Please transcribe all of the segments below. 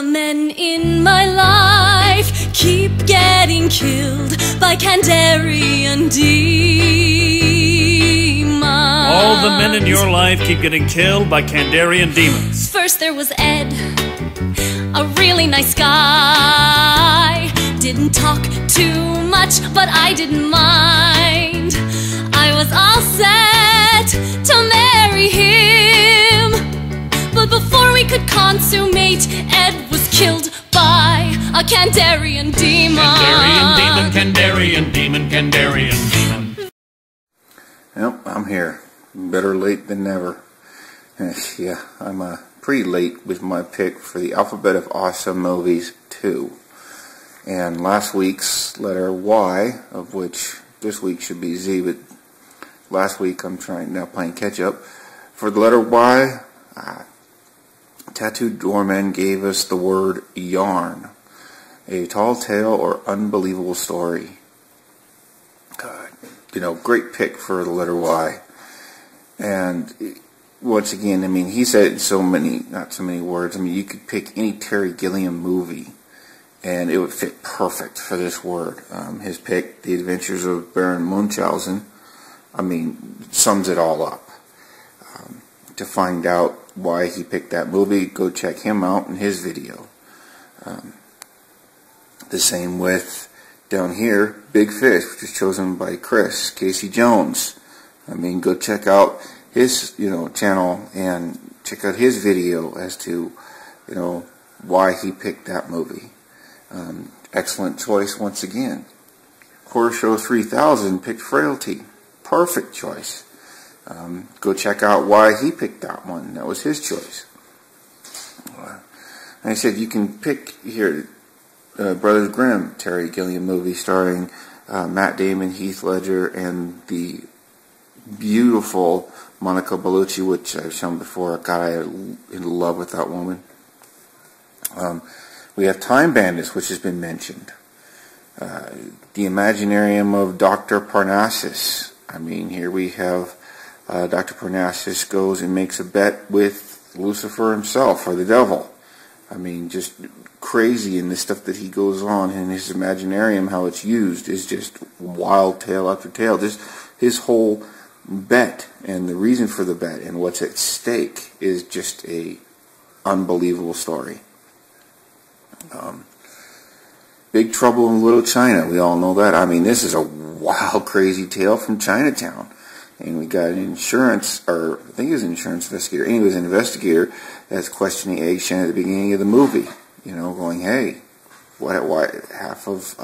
the men in my life keep getting killed by Kandarian demons. All the men in your life keep getting killed by Kandarian demons. First there was Ed, a really nice guy. Didn't talk too much, but I didn't mind. I was all set to marry him, but before we could consummate, Ed was killed by a Kandarian demon. Kandarian demon, Kandarian demon, Kandarian demon. Yep, I'm here. Better late than never. Yeah, I'm pretty late with my pick for the Alphabet of Awesome Movies 2. And last week's letter Y, of which this week should be Z, but last week I'm now playing catch up. For the letter Y, Tattooed Doorman gave us the word yarn. A tall tale or unbelievable story. Great pick for the letter Y. And once again, I mean, he said it in not so many words. I mean, you could pick any Terry Gilliam movie and it would fit perfect for this word. His pick, The Adventures of Baron Munchausen, I mean, sums it all up. To find out why he picked that movie, go check him out in his video. The same with down here, Big Fish, which was chosen by Chris Casey Jones. I mean, go check out his channel and check out his video as to why he picked that movie. Excellent choice once again. Horror Show 3000 picked Frailty. Perfect choice. Go check out why he picked that one. That was his choice. Like I said, you can pick here Brothers Grimm, Terry Gilliam movie starring Matt Damon, Heath Ledger, and the beautiful Monica Bellucci, which I've shown before. God, I'm in love with that woman. We have Time Bandits, which has been mentioned. The Imaginarium of Dr. Parnassus. I mean, here we have Dr. Parnassus goes and makes a bet with Lucifer himself, or the devil. I mean, just crazy, and the stuff that he goes on in his Imaginarium, how it's used, is just wild tale after tale. Just his whole bet, and the reason for the bet, and what's at stake is just a unbelievable story. Big Trouble in Little China, we all know that. I mean, this is a wild, crazy tale from Chinatown. And we got an insurance, or I think it was an insurance investigator. Anyways, an investigator that's questioning Egg Shen at the beginning of the movie. Going, hey, why half of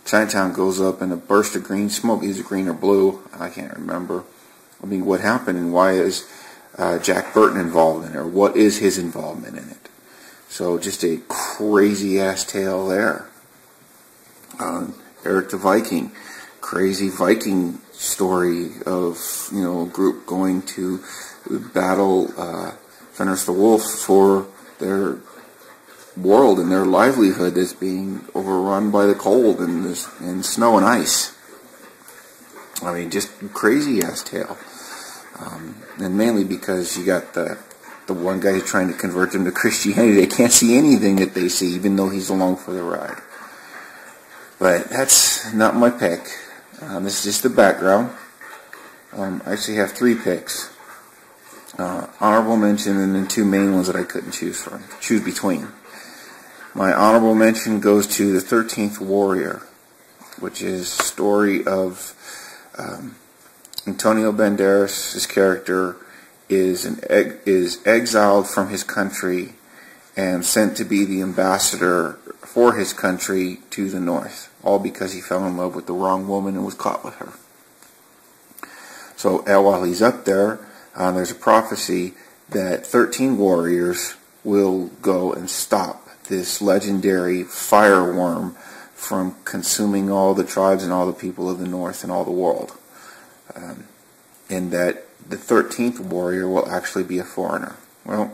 Chinatown goes up in a burst of green smoke. Is it green or blue? I can't remember. I mean, what happened, and why is Jack Burton involved in it, or what is his involvement in it? So just a crazy-ass tale there. Eric the Viking. Crazy Viking story of, a group going to battle Fenris the Wolf for their world and their livelihood that's being overrun by the cold and snow and ice. I mean, just crazy-ass tale. And mainly because you got the one guy who's trying to convert them to Christianity. They can't see anything that they see, even though he's along for the ride. But that's not my pick. This is just the background. I actually have 3 picks. Honorable mention, and then 2 main ones that I couldn't choose between. My honorable mention goes to The 13th Warrior, which is a story of Antonio Banderas. His character is exiled from his country and sent to be the ambassador for his country to the north, all because he fell in love with the wrong woman and was caught with her. So while he's up there, there's a prophecy that 13 warriors will go and stop this legendary fireworm from consuming all the tribes and all the people of the north and all the world. And that the 13th warrior will actually be a foreigner. Well,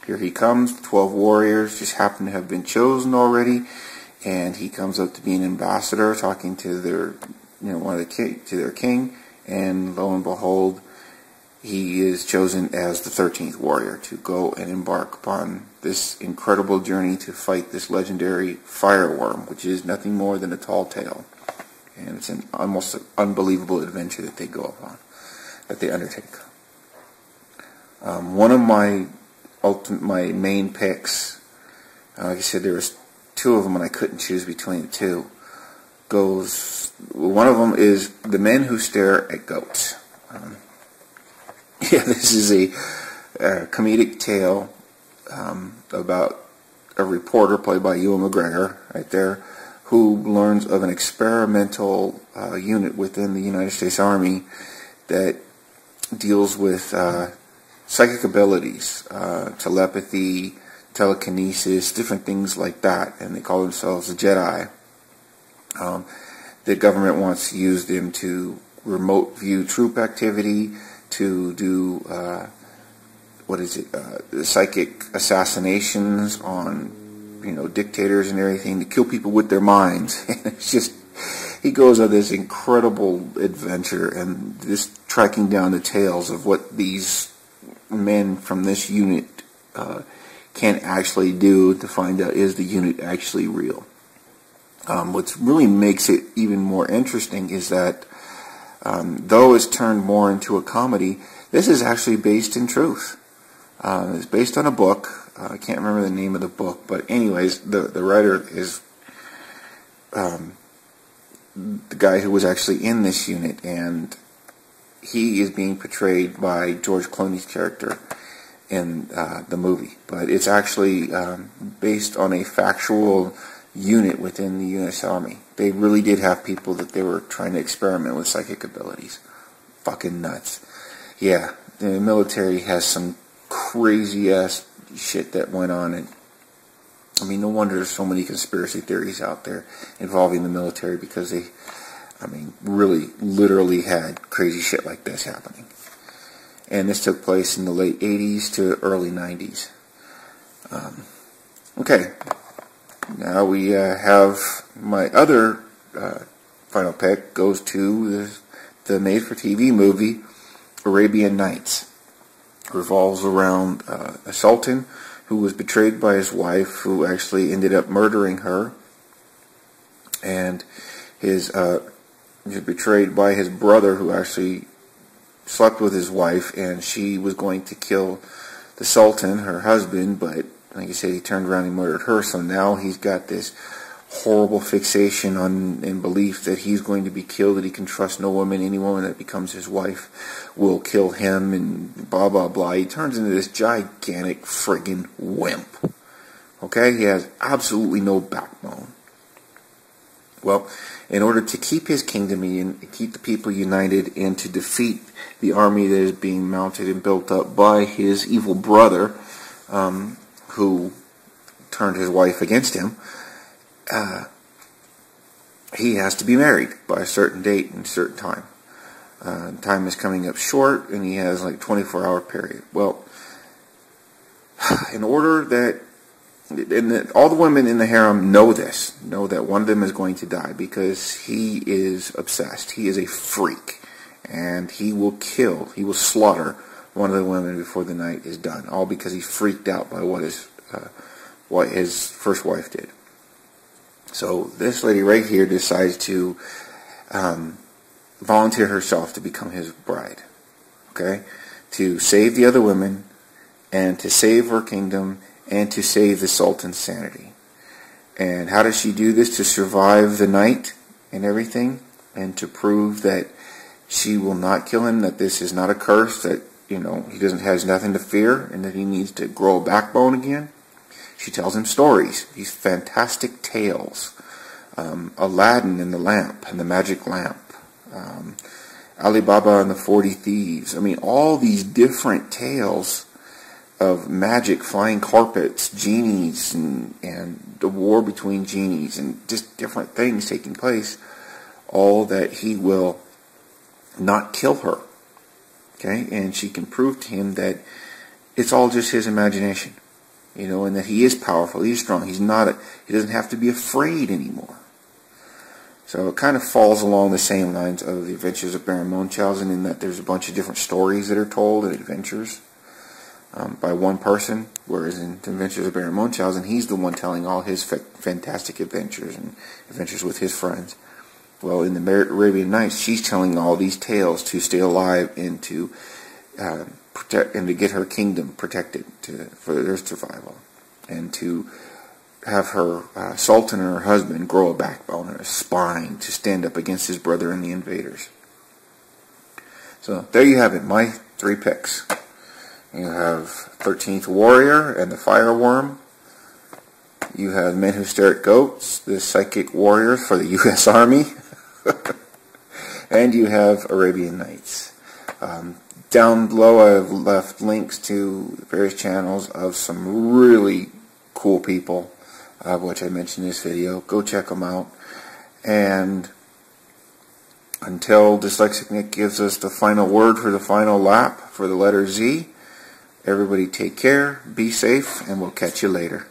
here he comes. 12 warriors just happen to have been chosen already, and he comes up to be an ambassador, talking to their, to their king, and lo and behold, he is chosen as the 13th warrior to go and embark upon this incredible journey to fight this legendary fireworm, which is nothing more than a tall tale. And it's an almost unbelievable adventure that they go upon, that they undertake. One of my main picks, like I said, there was two of them and I couldn't choose between the two. One of them is The Men Who Stare at Goats. Yeah, this is a comedic tale about a reporter played by Ewan McGregor, right there, who learns of an experimental unit within the United States Army that deals with psychic abilities, telepathy, telekinesis, different things like that, and they call themselves the Jedi. The government wants to use them to remote view troop activity, to do psychic assassinations on dictators and everything, to kill people with their minds. It's just, he goes on this incredible adventure and just tracking down the tales of what these men from this unit can actually do to find out, is the unit actually real. What really makes it even more interesting is that though it's turned more into a comedy, this is actually based in truth. It's based on a book. I can't remember the name of the book, but anyways, the writer is the guy who was actually in this unit, and he is being portrayed by George Clooney's character in the movie. But it's actually based on a factual unit within the U.S. Army. They really did have people that they were trying to experiment with psychic abilities. Fucking nuts. Yeah, the military has some crazy ass shit that went on, and I mean, no wonder there's so many conspiracy theories out there involving the military, because they, really, literally had crazy shit like this happening. And this took place in the late 80s to early 90s. Okay. Now we have my other final pick goes to the made-for-TV movie Arabian Nights. It revolves around a sultan who was betrayed by his wife, who actually ended up murdering her, and he was betrayed by his brother, who actually slept with his wife, and she was going to kill the sultan, her husband, but like I said, he turned around and murdered her. So now he's got this horrible fixation on and belief that he's going to be killed, that he can trust no woman. Any woman that becomes his wife will kill him, and blah blah blah. He turns into this gigantic friggin' wimp. Okay, he has absolutely no backbone. Well, in order to keep his kingdom and keep the people united, and to defeat the army that is being mounted and built up by his evil brother, who turned his wife against him, he has to be married by a certain date and a certain time. Time is coming up short, and he has like 24-hour period. Well, in order that, all the women in the harem know this, know that one of them is going to die, because he is obsessed. He is a freak, and he will slaughter one of the women before the night is done, all because he's freaked out by what his first wife did. So this lady right here decides to volunteer herself to become his bride, okay, to save the other women, and to save her kingdom, and to save the Sultan's sanity. And how does she do this? To survive the night and everything, and to prove that she will not kill him, that this is not a curse, that he has nothing to fear, and that he needs to grow a backbone again. She tells him stories, these fantastic tales. Aladdin and the lamp, and the magic lamp. Ali Baba and the 40 Thieves. All these different tales of magic, flying carpets, genies, and the war between genies, and just different things taking place. All that he will not kill her. Okay, and she can prove to him that it's all just his imagination, and that he is powerful, he's strong, he doesn't have to be afraid anymore. So it kind of falls along the same lines of the Adventures of Baron Munchausen, in that there's a bunch of different stories that are told and adventures by one person, whereas in the Adventures of Baron Munchausen, he's the one telling all his fantastic adventures and adventures with his friends. Well, in the Arabian Nights, she's telling all these tales to stay alive and to protect and to get her kingdom protected for their survival, and to have her sultan and her husband grow a backbone and a spine to stand up against his brother and the invaders. So there you have it, my 3 picks. You have 13th Warrior and the Fireworm. You have Men Who Stare at Goats, the Psychic Warriors for the U.S. Army. And you have Arabian Nights. Down below I've left links to various channels of some really cool people, which I mentioned in this video. Go check them out. And until Dyslexic Nick gives us the final word for the final lap for the letter Z, everybody take care, be safe, and we'll catch you later.